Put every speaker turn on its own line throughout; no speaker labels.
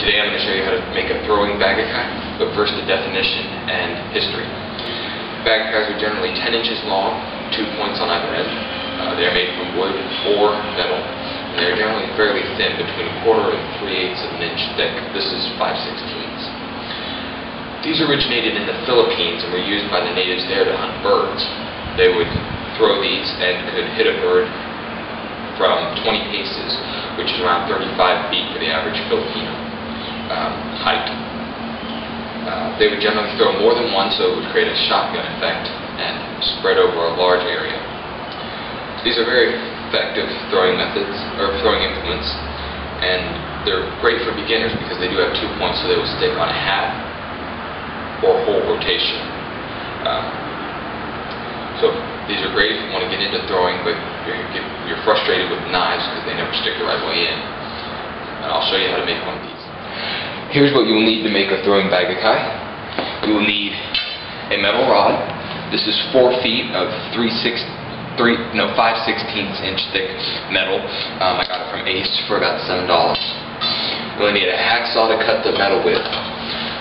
Today I'm going to show you how to make a throwing Bagakay, but first the definition and history. Bagakays are generally 10 inches long, 2 points on either end. They are made from wood or metal, and they are generally fairly thin, between 1/4 and 3/8 of an inch thick. This is 5/16. These originated in the Philippines and were used by the natives there to hunt birds. They would throw these and could hit a bird from 20 paces, which is around 35 feet for the average Filipino height. They would generally throw more than one, so it would create a shotgun effect and spread over a large area. These are very effective throwing methods, or throwing implements, and they're great for beginners because they do have 2 points, so they will stick on a half or whole rotation. So these are great if you want to get into throwing, but you're frustrated with knives because they never stick the right way in. And I'll show you how to make one of these. Here's what you will need to make a throwing Bagakay. You will need a metal rod. This is 4 feet of 5/16 inch thick metal. I got it from Ace for about $7. You'll need a hacksaw to cut the metal with,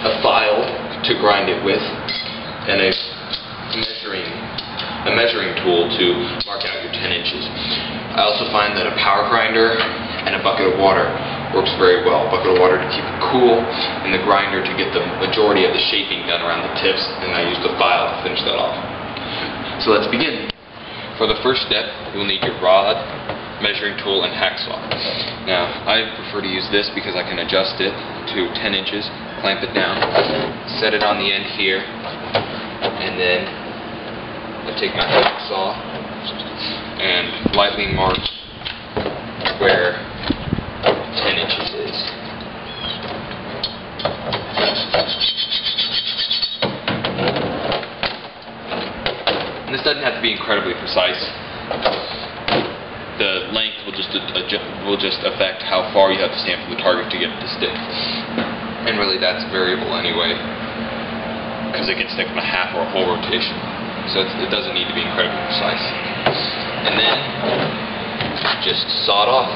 a file to grind it with, and a measuring tool to mark out your 10 inches. I also find that a power grinder and a bucket of water works very well. A bucket of water to keep it cool, and the grinder to get the majority of the shaping done around the tips, and I use the file to finish that off. So let's begin. For the first step, you will need your rod, measuring tool, and hacksaw. Now, I prefer to use this because I can adjust it to 10 inches, clamp it down, set it on the end here, and then I take my hacksaw and lightly mark where 10 inches is. And this doesn't have to be incredibly precise. The length will just affect how far you have to stand from the target to get it to stick. And really that's variable anyway, because it can stick on a half or a whole rotation. So it doesn't need to be incredibly precise. And then just saw it off.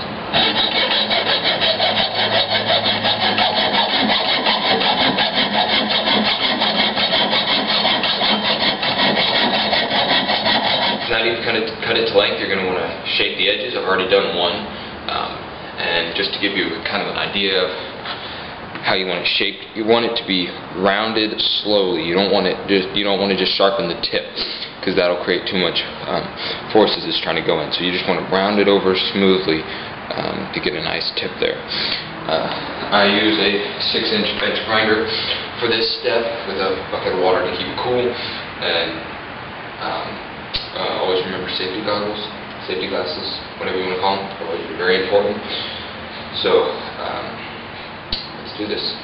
Now you can cut it to length. You're going to want to shape the edges. I've already done one, and just to give you kind of an idea of how you want it shaped, you want it to be rounded slowly. You don't want to just sharpen the tip, because that'll create too much force as it's trying to go in. So you just want to round it over smoothly to get a nice tip there. I use a 6-inch bench grinder for this step with a bucket of water to keep it cool, and always remember safety goggles, safety glasses, whatever you want to call them. Always very important. So let's do this.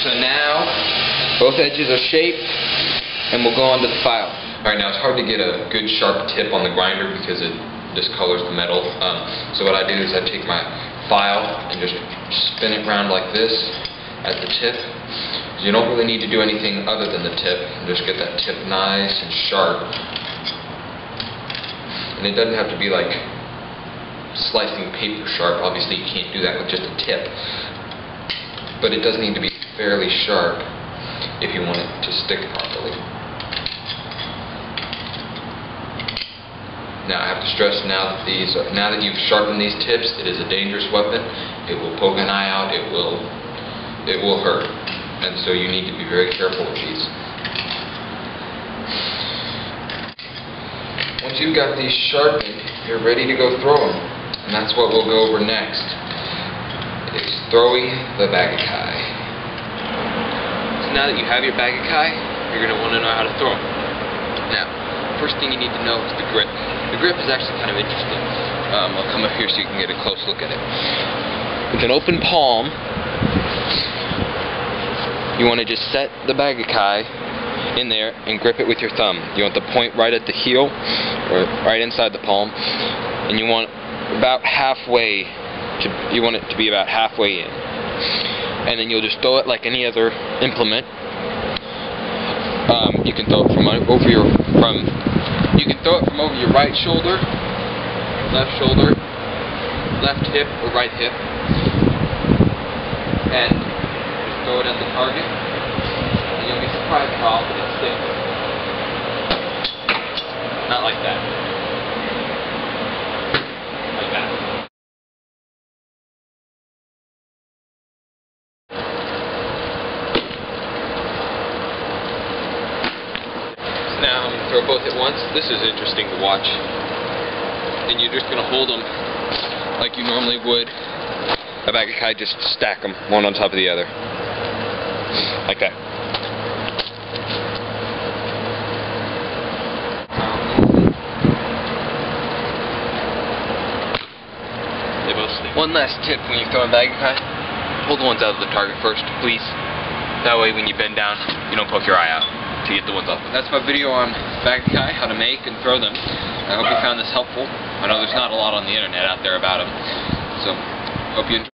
So now both edges are shaped, and we'll go on to the file. Alright, now it's hard to get a good sharp tip on the grinder because it discolors the metal. So what I do is I take my file and just spin it around like this at the tip. You don't really need to do anything other than the tip. Just get that tip nice and sharp. And it doesn't have to be like slicing paper sharp. Obviously you can't do that with just a tip. But it does need to be fairly sharp if you want it to stick properly. Now I have to stress now that you've sharpened these tips, it is a dangerous weapon. It will poke an eye out. It will hurt, and so you need to be very careful with these. Once you've got these sharpened, you're ready to go throw them, and that's what we'll go over next. Is throwing the Bagakay. So now that you have your Bagakay, you're going to want to know how to throw them. Now, first thing you need to know is the grip. The grip is actually kind of interesting. I'll come up here so you can get a close look at it. With an open palm, you want to just set the Bagakay in there and grip it with your thumb. You want the point right at the heel, or right inside the palm, and you want about halfway. You want it to be about halfway in, and then you'll just throw it like any other implement. You can throw it from over your right shoulder, left hip, or right hip, and just throw it at the target, and you'll be surprised how often it sticks. Not like that. Like that. So now I'm going to throw both at once. This is interesting to watch. And you're just going to hold them like you normally would a Bagakay, just stack them one on top of the other. Like that. They both stick. One last tip when you're throwing Bagakay, pull the ones out of the target first, please. That way when you bend down, you don't poke your eye out to get the ones off. That's my video on Bagakay, how to make and throw them. I hope you found this helpful. I know there's not a lot on the internet out there about them, so hope you enjoy.